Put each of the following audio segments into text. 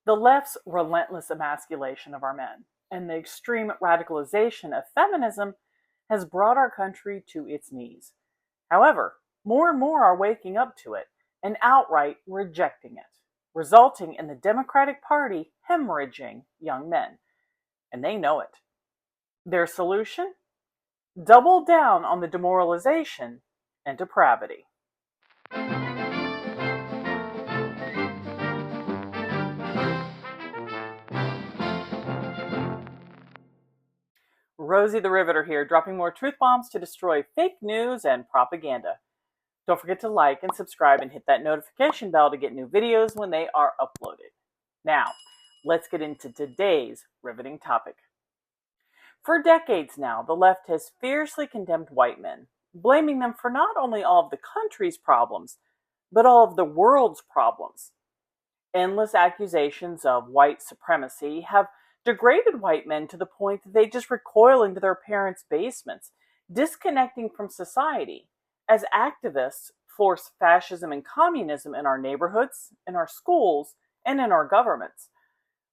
The left's relentless emasculation of our men and the extreme radicalization of feminism has brought our country to its knees. However, more and more are waking up to it and outright rejecting it, resulting in the Democratic Party hemorrhaging young men. And they know it. Their solution? Double down on the demoralization and depravity. Rosie the Riveter here, dropping more truth bombs to destroy fake news and propaganda. Don't forget to like and subscribe and hit that notification bell to get new videos when they are uploaded. Now, let's get into today's riveting topic. For decades now, the left has fiercely condemned white men, blaming them for not only all of the country's problems, but all of the world's problems. Endless accusations of white supremacy have degraded white men to the point that they just recoil into their parents' basements, disconnecting from society, as activists force fascism and communism in our neighborhoods, in our schools, and in our governments.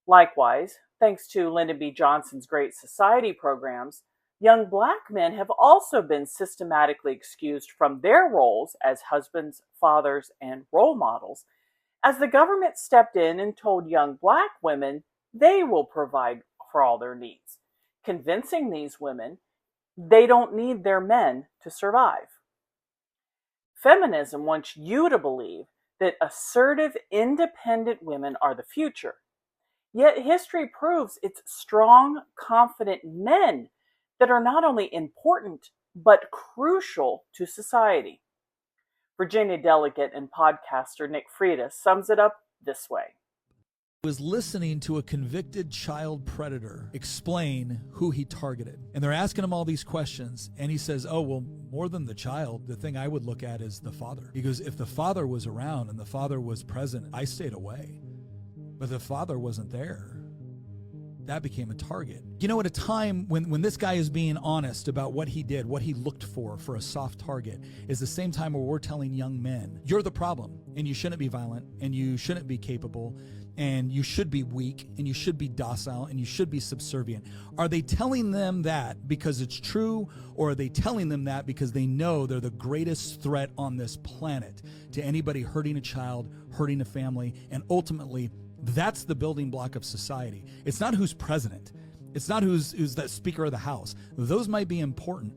Likewise, thanks to Lyndon B. Johnson's Great Society programs, young black men have also been systematically excused from their roles as husbands, fathers, and role models, as the government stepped in and told young black women they will provide for all their needs, convincing these women they don't need their men to survive. Feminism wants you to believe that assertive, independent women are the future. Yet history proves it's strong, confident men that are not only important, but crucial to society. Virginia delegate and podcaster Nick Freitas sums it up this way. Was listening to a convicted child predator explain who he targeted. And they're asking him all these questions. And he says, oh, well, more than the child, the thing I would look at is the father. He goes, if the father was around and the father was present, I stayed away. But the father wasn't there. That became a target. You know, at a time when this guy is being honest about what he did, what he looked for a soft target, is the same time where we're telling young men, you're the problem, and you shouldn't be violent, and you shouldn't be capable, and you should be weak, and you should be docile, and you should be subservient. Are they telling them that because it's true, or are they telling them that because they know they're the greatest threat on this planet to anybody hurting a child, hurting a family, and ultimately, that's the building block of society. It's not who's president. It's not who's the Speaker of the House. Those might be important,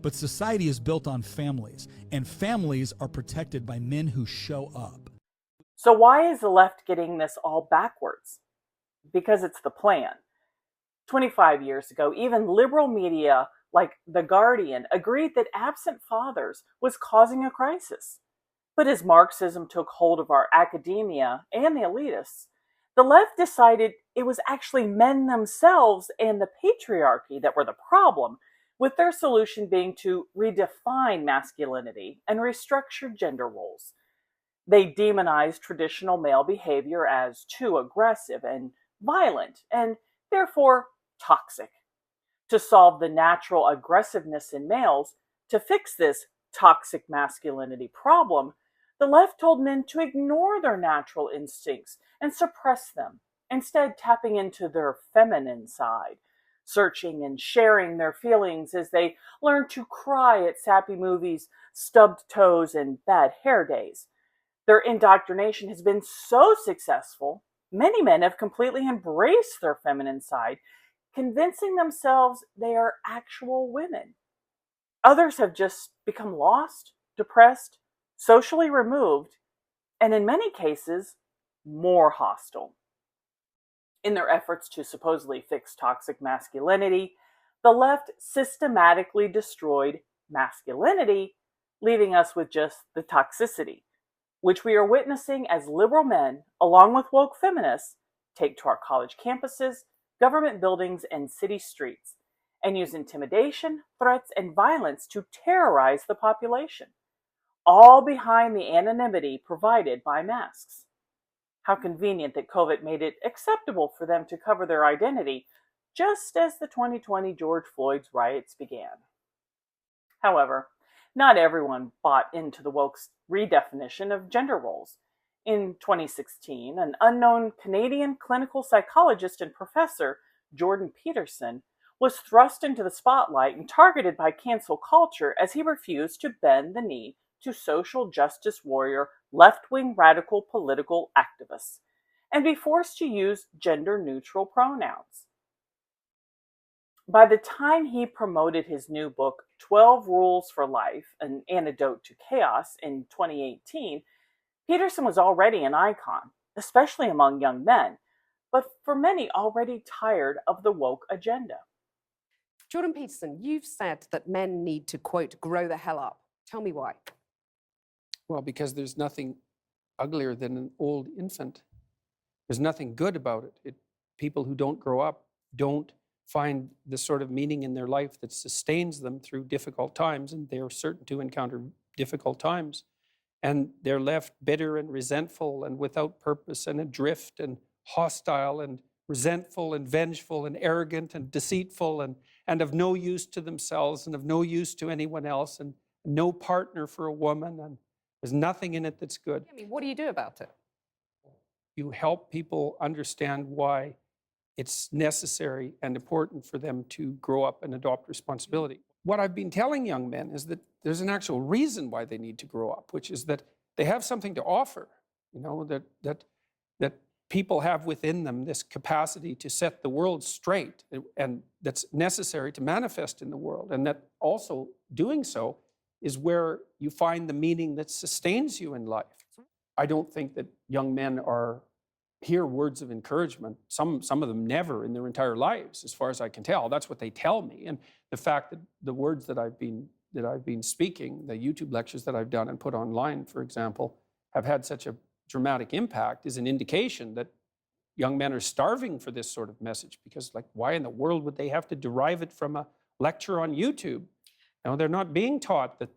but society is built on families, and families are protected by men who show up. So why is the left getting this all backwards? Because it's the plan. 25 years ago, even liberal media like The Guardian agreed that absent fathers was causing a crisis. But as Marxism took hold of our academia and the elitists, the left decided it was actually men themselves and the patriarchy that were the problem, with their solution being to redefine masculinity and restructure gender roles. They demonized traditional male behavior as too aggressive and violent, and therefore toxic. To solve the natural aggressiveness in males, to fix this toxic masculinity problem, the left told men to ignore their natural instincts and suppress them, instead tapping into their feminine side, searching and sharing their feelings as they learn to cry at sappy movies, stubbed toes, and bad hair days. Their indoctrination has been so successful, many men have completely embraced their feminine side, convincing themselves they are actual women. Others have just become lost, depressed, socially removed, and in many cases, more hostile. In their efforts to supposedly fix toxic masculinity, the left systematically destroyed masculinity, leaving us with just the toxicity, which we are witnessing as liberal men, along with woke feminists, take to our college campuses, government buildings, and city streets, and use intimidation, threats, and violence to terrorize the population, all behind the anonymity provided by masks. How convenient that COVID made it acceptable for them to cover their identity, just as the 2020 George Floyd's riots began. However, not everyone bought into the woke's redefinition of gender roles. In 2016, an unknown Canadian clinical psychologist and professor, Jordan Peterson, was thrust into the spotlight and targeted by cancel culture as he refused to bend the knee to social justice warrior left-wing radical political activists and be forced to use gender-neutral pronouns. By the time he promoted his new book, 12 Rules for Life, An Antidote to Chaos, in 2018, Peterson was already an icon, especially among young men, but for many already tired of the woke agenda. Jordan Peterson, you've said that men need to, quote, grow the hell up. Tell me why. Well, because there's nothing uglier than an old infant. There's nothing good about it. People who don't grow up don't find the sort of meaning in their life that sustains them through difficult times, and they're certain to encounter difficult times. And they're left bitter and resentful and without purpose and adrift and hostile and resentful and vengeful and arrogant and deceitful and of no use to themselves and of no use to anyone else and no partner for a woman, and there's nothing in it that's good. I mean, what do you do about it? You help people understand why it's necessary and important for them to grow up and adopt responsibility. What I've been telling young men is that there's an actual reason why they need to grow up, which is that they have something to offer, that people have within them this capacity to set the world straight, and that's necessary to manifest in the world. And that also doing so is where you find the meaning that sustains you in life. I don't think that young men hear words of encouragement. Some of them never in their entire lives, as far as I can tell. That's what they tell me. And the fact that the words that I've been speaking, the YouTube lectures that I've done and put online, for example, have had such a dramatic impact is an indication that young men are starving for this sort of message, because why in the world would they have to derive it from a lecture on YouTube? They're not being taught that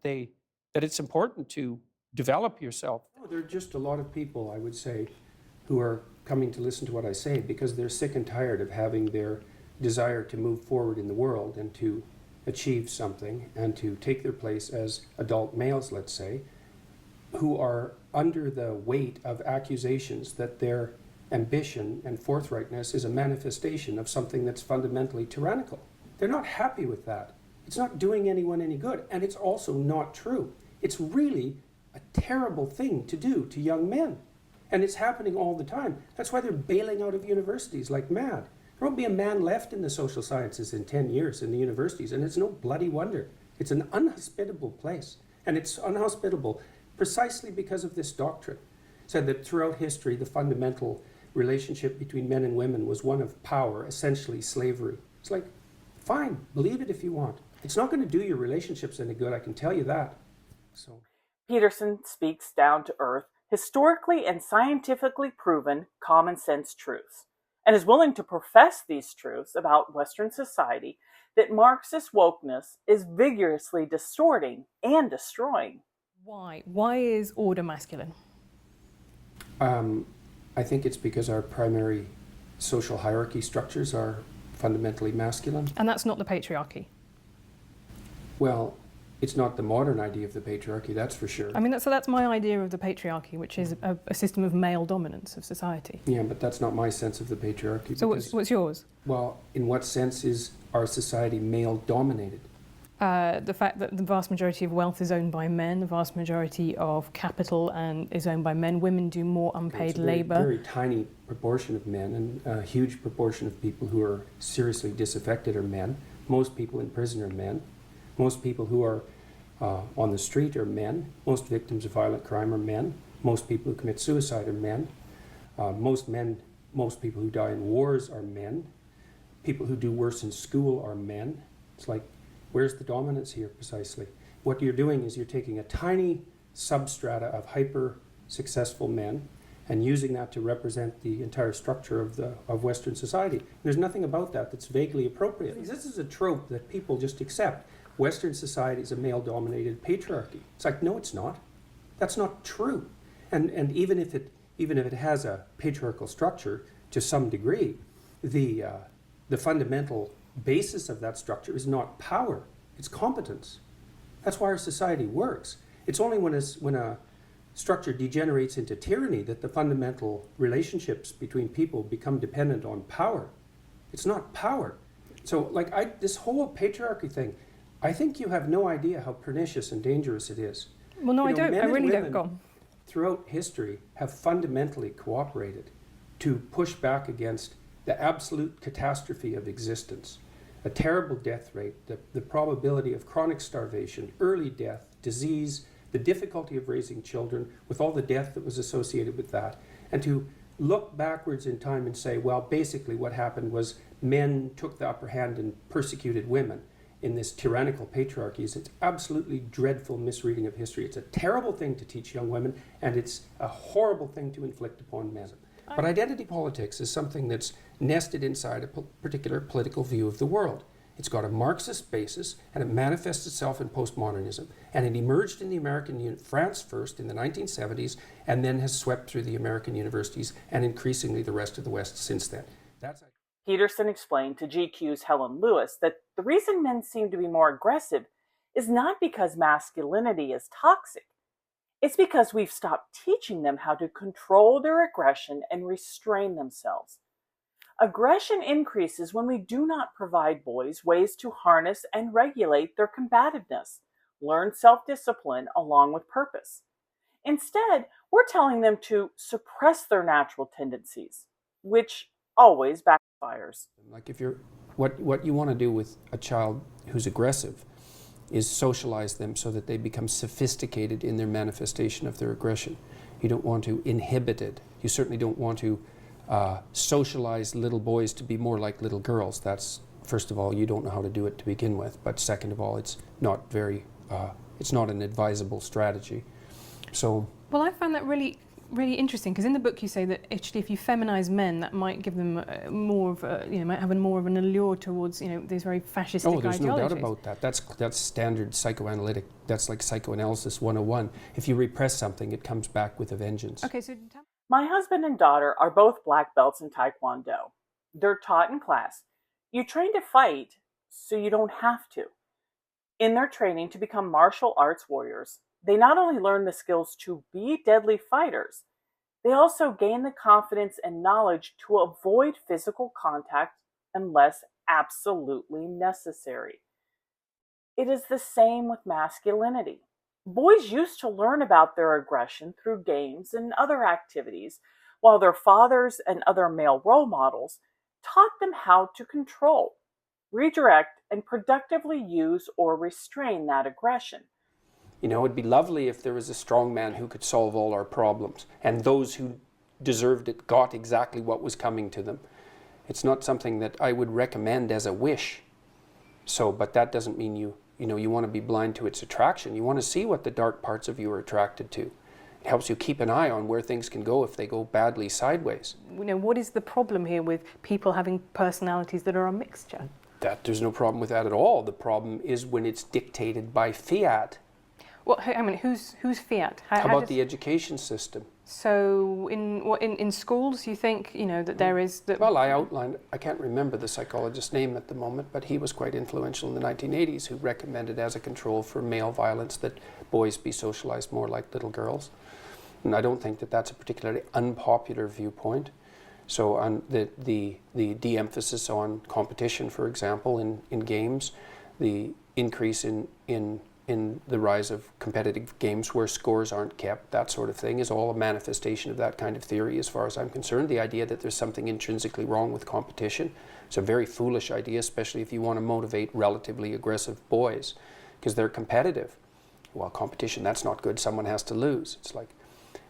it's important to develop yourself. No, there are just a lot of people, I would say, who are coming to listen to what I say because they're sick and tired of having their desire to move forward in the world and to achieve something and to take their place as adult males, let's say, who are under the weight of accusations that their ambition and forthrightness is a manifestation of something that's fundamentally tyrannical. They're not happy with that. It's not doing anyone any good, and it's also not true. It's really a terrible thing to do to young men, and it's happening all the time. That's why they're bailing out of universities like mad. There won't be a man left in the social sciences in 10 years in the universities, and it's no bloody wonder. It's an unhospitable place, and it's unhospitable precisely because of this doctrine. It said that throughout history, the fundamental relationship between men and women was one of power, essentially slavery. It's like, fine, believe it if you want. It's not going to do your relationships any good, I can tell you that. So Peterson speaks down to earth, historically and scientifically proven common sense truths, and is willing to profess these truths about Western society that Marxist wokeness is vigorously distorting and destroying. Why? Why is order masculine? I think it's because our primary social hierarchy structures are fundamentally masculine. And that's not the patriarchy. Well, it's not the modern idea of the patriarchy, that's for sure. I mean, that's my idea of the patriarchy, which is a system of male dominance of society. Yeah, but that's not my sense of the patriarchy. So what's yours? Well, in what sense is our society male-dominated? The fact that the vast majority of wealth is owned by men, the vast majority of capital is owned by men. Women do more unpaid labour. A very tiny proportion of men, and a huge proportion of people who are seriously disaffected are men. Most people in prison are men. Most people who are on the street are men. Most victims of violent crime are men. Most people who commit suicide are men. Most people who die in wars are men. People who do worse in school are men. It's like, where's the dominance here precisely? What you're doing is you're taking a tiny substrata of hyper-successful men and using that to represent the entire structure of Western society. There's nothing about that that's vaguely appropriate. This is a trope that people just accept. Western society is a male-dominated patriarchy. It's like, no, it's not. That's not true. And even if it has a patriarchal structure to some degree, the fundamental basis of that structure is not power, it's competence. That's why our society works. It's only when a structure degenerates into tyranny, that the fundamental relationships between people become dependent on power. It's not power. So like this whole patriarchy thing, I think you have no idea how pernicious and dangerous it is. Well, no, I don't. Men I and really don't. women Go on. throughout history have fundamentally cooperated to push back against the absolute catastrophe of existence, a terrible death rate, the probability of chronic starvation, early death, disease, the difficulty of raising children with all the death that was associated with that, and to look backwards in time and say, well, basically what happened was men took the upper hand and persecuted women in this tyrannical patriarchy. It's absolutely dreadful misreading of history. It's a terrible thing to teach young women, and it's a horrible thing to inflict upon men. But identity politics is something that's nested inside a particular political view of the world. It's got a Marxist basis, and it manifests itself in postmodernism. And it emerged in the American France first in the 1970s, and then has swept through the American universities and increasingly the rest of the West since then. Peterson explained to GQ's Helen Lewis that the reason men seem to be more aggressive is not because masculinity is toxic. It's because we've stopped teaching them how to control their aggression and restrain themselves. Aggression increases when we do not provide boys ways to harness and regulate their combativeness, learn self-discipline along with purpose. Instead, we're telling them to suppress their natural tendencies, which always backfires. Like if you're, what you want to do with a child who's aggressive is socialize them so that they become sophisticated in their manifestation of their aggression. You don't want to inhibit it. You certainly don't want to socialize little boys to be more like little girls. That's, first of all, you don't know how to do it to begin with, but second of all, it's not an advisable strategy. So, well, I found that really interesting, because in the book you say that actually if you feminize men, that might give them more of a, might have more of an allure towards, these very fascistic ideologies. Oh, there's no doubt about that. That's standard psychoanalytic, that's like psychoanalysis 101. If you repress something, it comes back with a vengeance. Okay, so my husband and daughter are both black belts in Taekwondo. They're taught in class, you train to fight so you don't have to. In their training to become martial arts warriors, they not only learn the skills to be deadly fighters, they also gain the confidence and knowledge to avoid physical contact unless absolutely necessary. It is the same with masculinity. Boys used to learn about their aggression through games and other activities, while their fathers and other male role models taught them how to control, redirect, and productively use or restrain that aggression. It'd be lovely if there was a strong man who could solve all our problems, and those who deserved it got exactly what was coming to them. It's not something that I would recommend as a wish. So, but that doesn't mean you want to be blind to its attraction. You want to see what the dark parts of you are attracted to. It helps you keep an eye on where things can go if they go badly sideways. What is the problem here with people having personalities that are a mixture? There's no problem with that at all. The problem is when it's dictated by fiat. Well, I mean, who's fiat? How about the education system? So in schools, you think, that there is... Well, I can't remember the psychologist's name at the moment, but he was quite influential in the 1980s, who recommended as a control for male violence that boys be socialized more like little girls. And I don't think that that's a particularly unpopular viewpoint. So on the de-emphasis on competition, for example, in games, the increase in the rise of competitive games where scores aren't kept, that sort of thing, is all a manifestation of that kind of theory as far as I'm concerned. The idea that there's something intrinsically wrong with competition. It's a very foolish idea, especially if you want to motivate relatively aggressive boys, because they're competitive. Well, competition, that's not good. Someone has to lose. It's like,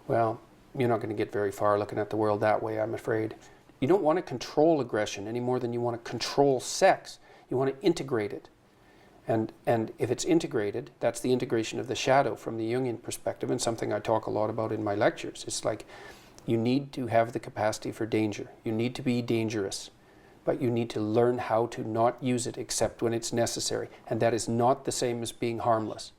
well, you're not going to get very far looking at the world that way, I'm afraid. You don't want to control aggression any more than you want to control sex. You want to integrate it. And if it's integrated, that's the integration of the shadow from the Jungian perspective, and something I talk a lot about in my lectures. It's like you need to have the capacity for danger. You need to be dangerous, but you need to learn how to not use it except when it's necessary. And that is not the same as being harmless.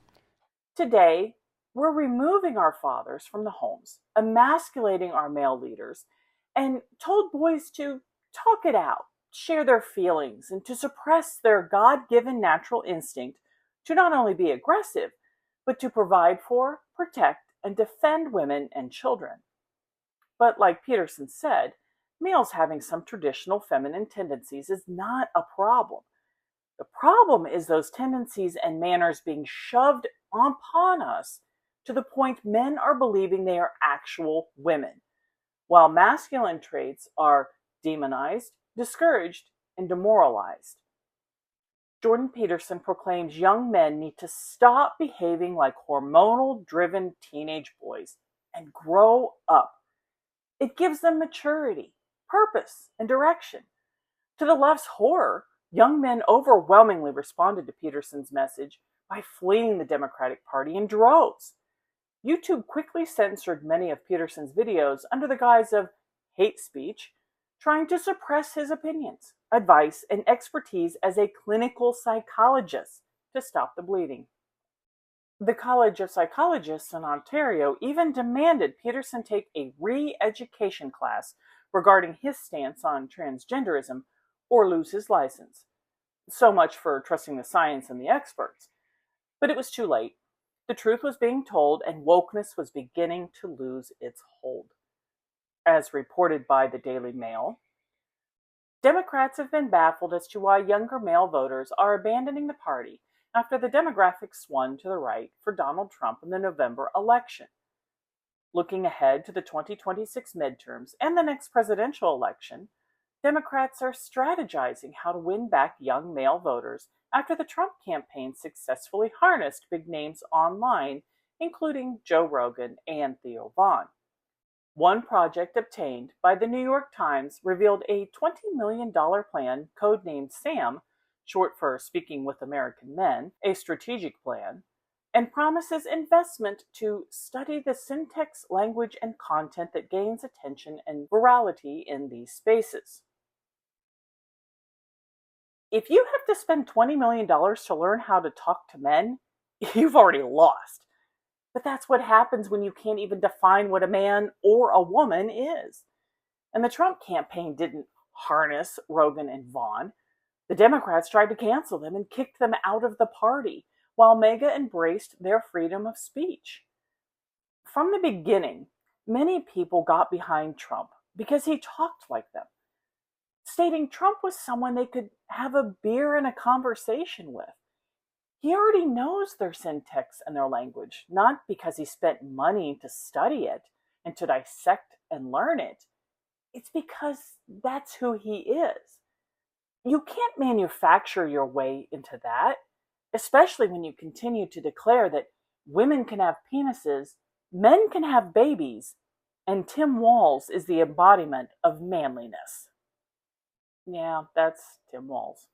Today, we're removing our fathers from the homes, emasculating our male leaders, and told boys to talk it out, share their feelings, and to suppress their God-given natural instinct to not only be aggressive, but to provide for, protect, and defend women and children. But like Peterson said, males having some traditional feminine tendencies is not a problem. The problem is those tendencies and manners being shoved upon us to the point men are believing they are actual women, while masculine traits are demonized, discouraged, and demoralized. Jordan Peterson proclaims young men need to stop behaving like hormonal-driven teenage boys and grow up. It gives them maturity, purpose, and direction. To the left's horror, young men overwhelmingly responded to Peterson's message by fleeing the Democratic Party in droves. YouTube quickly censored many of Peterson's videos under the guise of hate speech, trying to suppress his opinions, advice, and expertise as a clinical psychologist to stop the bleeding. The College of Psychologists in Ontario even demanded Peterson take a re-education class regarding his stance on transgenderism or lose his license. So much for trusting the science and the experts. But it was too late. The truth was being told, and wokeness was beginning to lose its hold. As reported by the Daily Mail, Democrats have been baffled as to why younger male voters are abandoning the party after the demographics swung to the right for Donald Trump in the November election. Looking ahead to the 2026 midterms and the next presidential election, Democrats are strategizing how to win back young male voters after the Trump campaign successfully harnessed big names online, including Joe Rogan and Theo Vaughn. One project obtained by the New York Times revealed a $20 million plan codenamed SAM, short for Speaking with American Men, a strategic plan, and promises investment to study the syntax, language, and content that gains attention and virality in these spaces. If you have to spend $20 million to learn how to talk to men, you've already lost. But that's what happens when you can't even define what a man or a woman is. And the Trump campaign didn't harness Rogan and Vaughn. The Democrats tried to cancel them and kicked them out of the party, while MAGA embraced their freedom of speech. From the beginning, many people got behind Trump because he talked like them, stating Trump was someone they could have a beer and a conversation with. He already knows their syntax and their language, not because he spent money to study it and to dissect and learn it. It's because that's who he is. You can't manufacture your way into that, especially when you continue to declare that women can have penises, men can have babies, and Tim Walz is the embodiment of manliness. Yeah, that's Tim Walz.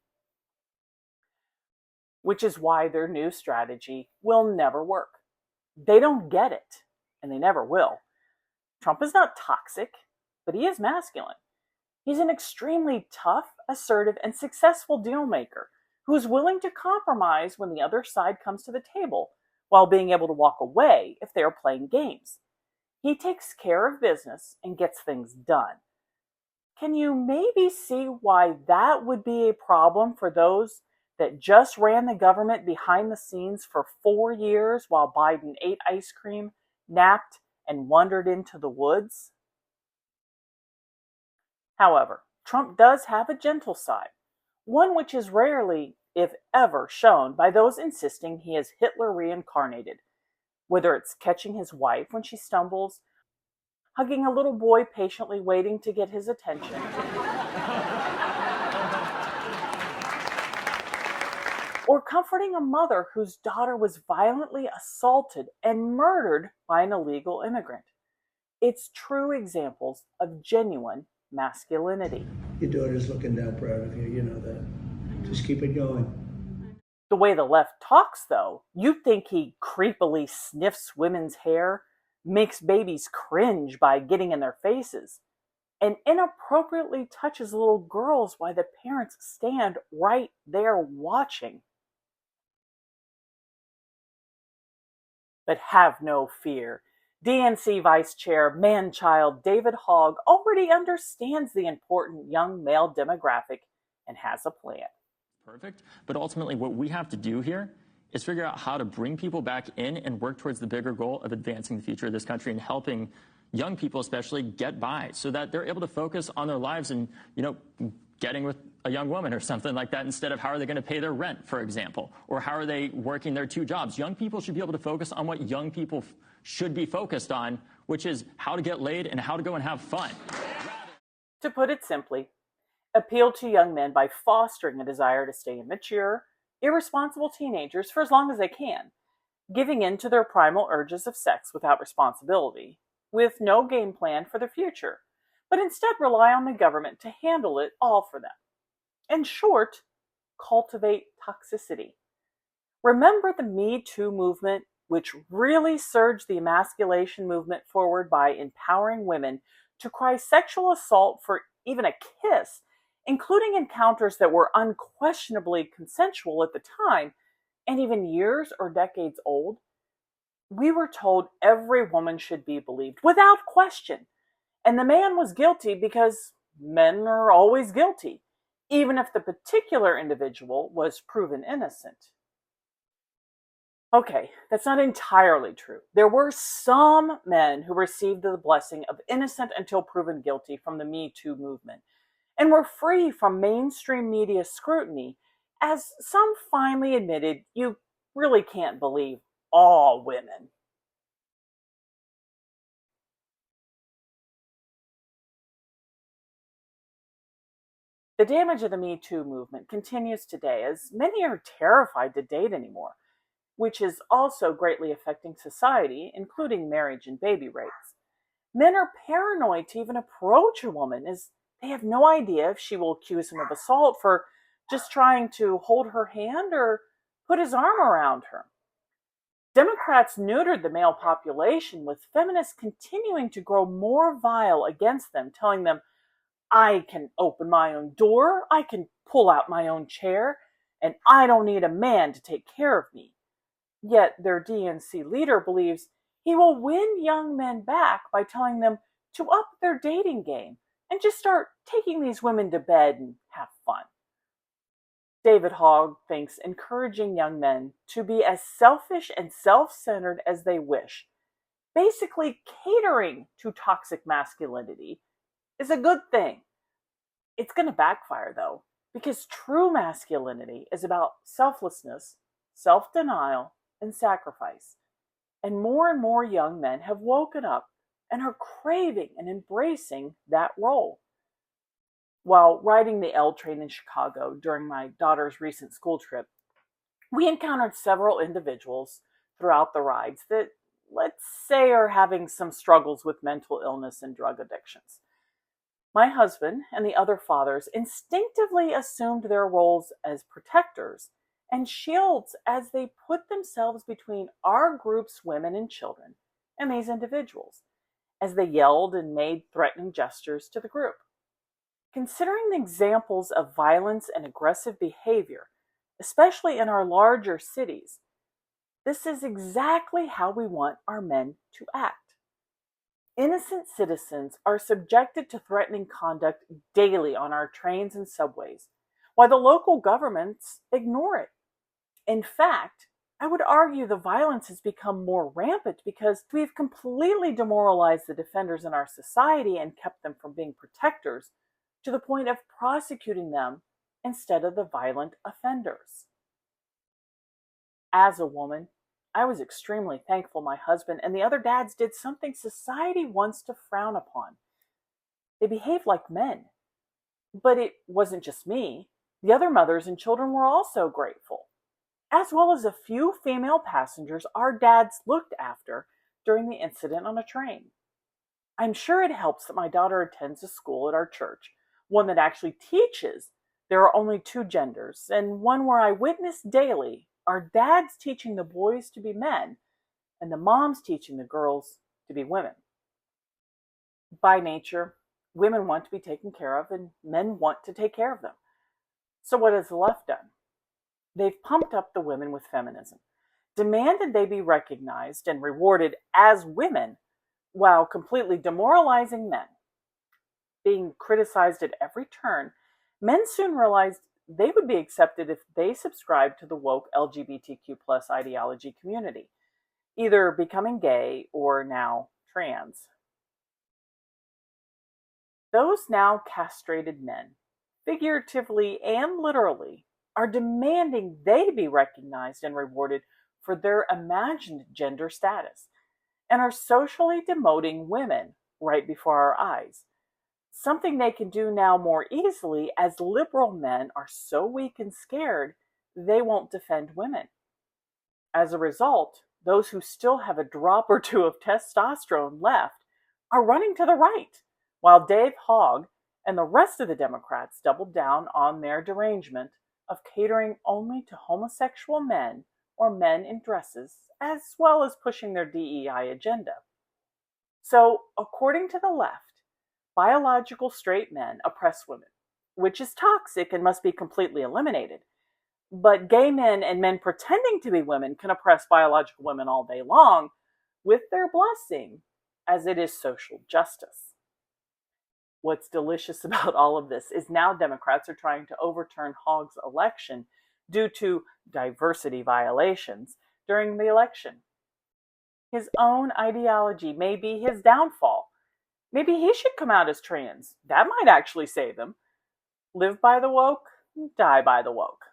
Which is why their new strategy will never work. They don't get it, and they never will. Trump is not toxic, but he is masculine. He's an extremely tough, assertive, and successful deal maker who is willing to compromise when the other side comes to the table, while being able to walk away if they are playing games. He takes care of business and gets things done. Can you maybe see why that would be a problem for those that just ran the government behind the scenes for 4 years while Biden ate ice cream, napped, and wandered into the woods? However, Trump does have a gentle side, one which is rarely, if ever, shown by those insisting he is Hitler reincarnated, whether it's catching his wife when she stumbles, hugging a little boy patiently waiting to get his attention, or comforting a mother whose daughter was violently assaulted and murdered by an illegal immigrant. It's true examples of genuine masculinity. Your daughter's looking down proud of you, you know that. Just keep it going. The way the left talks, though, you'd think he creepily sniffs women's hair, makes babies cringe by getting in their faces, and inappropriately touches little girls while the parents stand right there watching. But have no fear. DNC Vice Chair man-child David Hogg already understands the important young male demographic and has a plan. Perfect, but ultimately what we have to do here is figure out how to bring people back in and work towards the bigger goal of advancing the future of this country and helping young people especially get by so that they're able to focus on their lives and, getting with a young woman or something like that instead of how are they going to pay their rent, for example, or how are they working their 2 jobs. Young people should be able to focus on what young people should be focused on, which is how to get laid and how to go and have fun. To put it simply, appeal to young men by fostering a desire to stay immature, irresponsible teenagers for as long as they can, giving in to their primal urges of sex without responsibility, with no game plan for the future, but instead rely on the government to handle it all for them. In short, cultivate toxicity. Remember the Me Too movement, which really surged the emasculation movement forward by empowering women to cry sexual assault for even a kiss, including encounters that were unquestionably consensual at the time, and even years or decades old? We were told every woman should be believed without question, and the man was guilty because men are always guilty, even if the particular individual was proven innocent. Okay, that's not entirely true. There were some men who received the blessing of innocent until proven guilty from the Me Too movement, and were free from mainstream media scrutiny, as some finally admitted you really can't believe all women. The damage of the Me Too movement continues today, as many are terrified to date anymore, which is also greatly affecting society, including marriage and baby rates. Men are paranoid to even approach a woman, as they have no idea if she will accuse him of assault for just trying to hold her hand or put his arm around her. Democrats neutered the male population, with feminists continuing to grow more vile against them, telling them, I can open my own door, I can pull out my own chair, and I don't need a man to take care of me. Yet their DNC leader believes he will win young men back by telling them to up their dating game and just start taking these women to bed and have fun. David Hogg thinks encouraging young men to be as selfish and self-centered as they wish, basically catering to toxic masculinity, is a good thing. It's going to backfire, though, because true masculinity is about selflessness, self-denial, and sacrifice. And more young men have woken up and are craving and embracing that role. While riding the L train in Chicago during my daughter's recent school trip, we encountered several individuals throughout the rides that, let's say, are having some struggles with mental illness and drug addictions. My husband and the other fathers instinctively assumed their roles as protectors and shields as they put themselves between our group's women and children and these individuals, as they yelled and made threatening gestures to the group. Considering the examples of violence and aggressive behavior, especially in our larger cities, this is exactly how we want our men to act. Innocent citizens are subjected to threatening conduct daily on our trains and subways, while the local governments ignore it. In fact, I would argue the violence has become more rampant because we've completely demoralized the defenders in our society and kept them from being protectors, to the point of prosecuting them instead of the violent offenders. As a woman, I was extremely thankful my husband and the other dads did something society wants to frown upon. They behaved like men. But it wasn't just me. The other mothers and children were also grateful, as well as a few female passengers our dads looked after during the incident on a train. I'm sure it helps that my daughter attends a school at our church, one that actually teaches there are only 2 genders, and one where I witness daily our dads teaching the boys to be men and the moms teaching the girls to be women. By nature, women want to be taken care of and men want to take care of them. So what has the left done? They've pumped up the women with feminism, demanded they be recognized and rewarded as women, while completely demoralizing men. Being criticized at every turn, men soon realized they would be accepted if they subscribed to the woke LGBTQ plus ideology community, either becoming gay or now trans. Those now castrated men, figuratively and literally, are demanding they be recognized and rewarded for their imagined gender status, and are socially demoting women right before our eyes. Something they can do now more easily, as liberal men are so weak and scared they won't defend women. As a result, those who still have a drop or two of testosterone left are running to the right, while Dave Hogg and the rest of the Democrats doubled down on their derangement of catering only to homosexual men or men in dresses, as well as pushing their DEI agenda. So, according to the left, biological straight men oppress women, which is toxic and must be completely eliminated. But gay men and men pretending to be women can oppress biological women all day long with their blessing, as it is social justice. What's delicious about all of this is now Democrats are trying to overturn Hogg's election due to diversity violations during the election. His own ideology may be his downfall. Maybe he should come out as trans. That might actually save him. Live by the woke, die by the woke.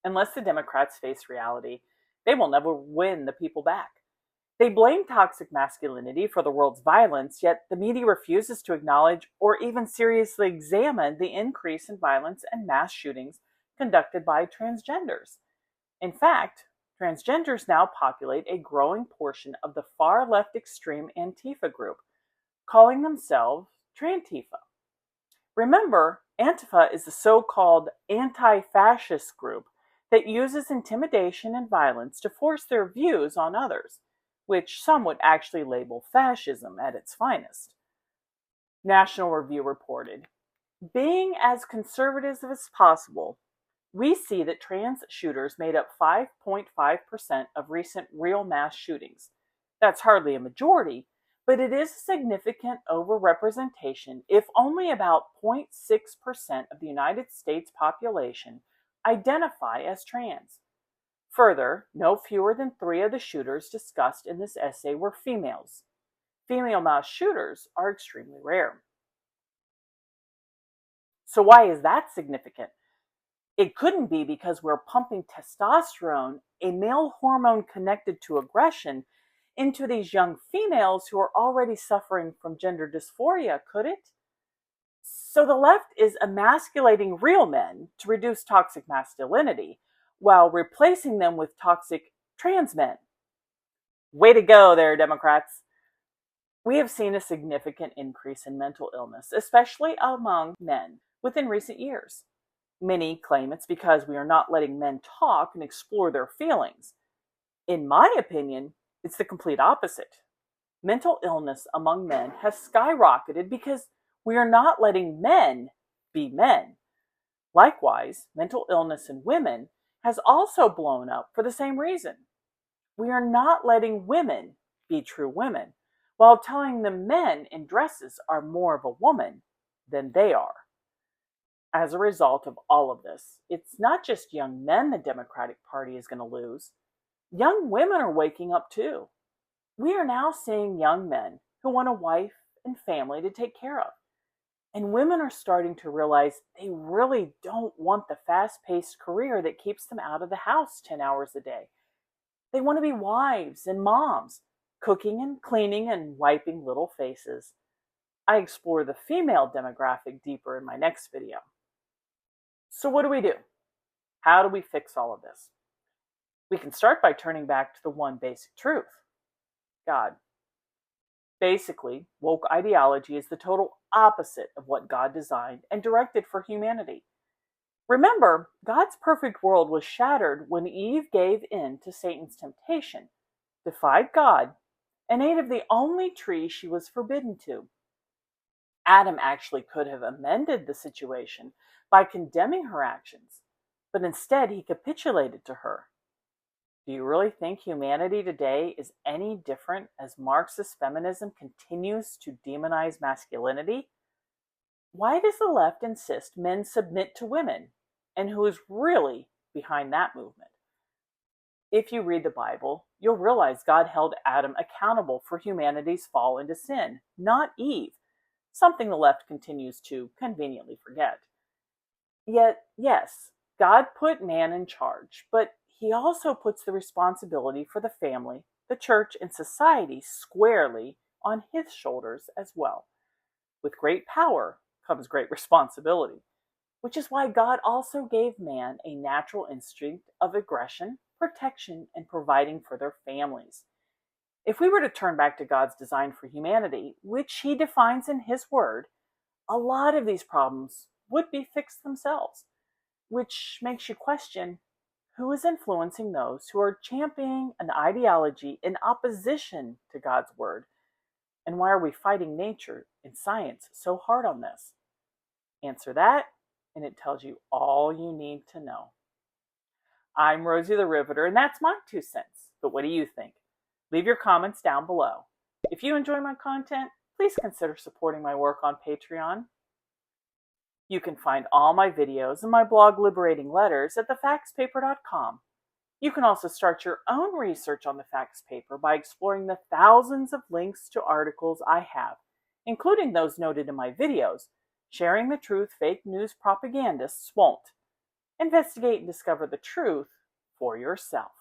Unless the Democrats face reality, they will never win the people back. They blame toxic masculinity for the world's violence, yet the media refuses to acknowledge or even seriously examine the increase in violence and mass shootings conducted by transgenders. In fact, transgenders now populate a growing portion of the far left extreme Antifa group, calling themselves Trantifa. Remember, Antifa is the so-called anti-fascist group that uses intimidation and violence to force their views on others, which some would actually label fascism at its finest. National Review reported, being as conservative as possible, we see that trans shooters made up 5.5% of recent real mass shootings. That's hardly a majority, but it is a significant overrepresentation if only about 0.6% of the United States population identify as trans. Further, no fewer than 3 of the shooters discussed in this essay were females. Female mass shooters are extremely rare. So why is that significant? It couldn't be because we're pumping testosterone, a male hormone connected to aggression, into these young females who are already suffering from gender dysphoria, could it? So the left is emasculating real men to reduce toxic masculinity, while replacing them with toxic trans men. Way to go there, Democrats. We have seen a significant increase in mental illness, especially among men, within recent years. Many claim it's because we are not letting men talk and explore their feelings. In my opinion, it's the complete opposite. Mental illness among men has skyrocketed because we are not letting men be men. Likewise, mental illness in women has also blown up for the same reason. We are not letting women be true women, while telling the men in dresses are more of a woman than they are. As a result of all of this, it's not just young men the Democratic Party is going to lose. Young women are waking up too. We are now seeing young men who want a wife and family to take care of. And women are starting to realize they really don't want the fast-paced career that keeps them out of the house 10 hours a day. They want to be wives and moms, cooking and cleaning and wiping little faces. I explore the female demographic deeper in my next video. So what do? How do we fix all of this? We can start by turning back to the one basic truth: God. Basically, woke ideology is the total opposite of what God designed and directed for humanity. Remember, God's perfect world was shattered when Eve gave in to Satan's temptation, defied God, and ate of the only tree she was forbidden to. Adam actually could have amended the situation by condemning her actions, but instead he capitulated to her. Do you really think humanity today is any different as Marxist feminism continues to demonize masculinity? Why does the left insist men submit to women and who is really behind that movement. If you read the Bible, you'll realize God held Adam accountable for humanity's fall into sin, not Eve, something the left continues to conveniently forget. Yet, yes, God put man in charge, but he also puts the responsibility for the family, the church, and society squarely on his shoulders as well. With great power comes great responsibility, which is why God also gave man a natural instinct of aggression, protection, and providing for their families. If we were to turn back to God's design for humanity, which he defines in his word, a lot of these problems would be fixed themselves, which makes you question who is influencing those who are championing an ideology in opposition to God's word, and why are we fighting nature and science so hard on this? Answer that, and it tells you all you need to know. I'm Rosie the Riveter, and that's my 2 cents. But what do you think? Leave your comments down below. If you enjoy my content, please consider supporting my work on Patreon. You can find all my videos and my blog Liberating Letters at thefactspaper.com. You can also start your own research on the Facts Paper by exploring the thousands of links to articles I have, including those noted in my videos, Sharing the Truth Fake News Propagandists Won't. Investigate and discover the truth for yourself.